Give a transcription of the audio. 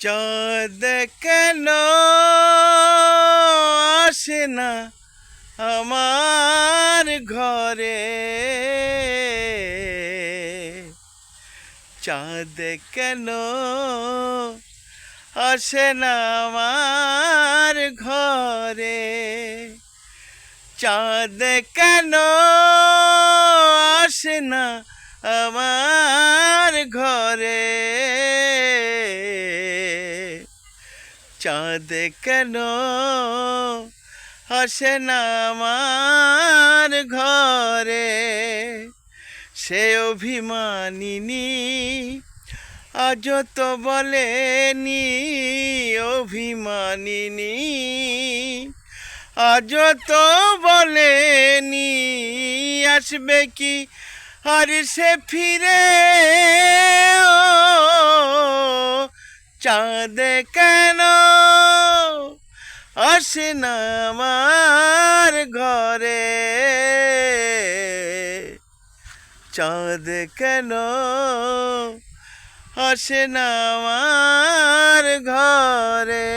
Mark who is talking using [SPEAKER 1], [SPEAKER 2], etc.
[SPEAKER 1] চাঁদ কেন আসে না আমার ঘরে, চাঁদ কেন আসে না আমার ঘরে, চাঁদ কেন আসে না আমার ঘরে, চাঁদ কেন আসে না আমার ঘরে। সে অভিমানিনী আজ তো বলেনি, অভিমানিনী আজ তো বলেনি আসবে কি আর সে ফিরে। ও চাঁদ কেন আসে না আমার ঘরে, চাঁদ কেন আসে না আমার ঘরে।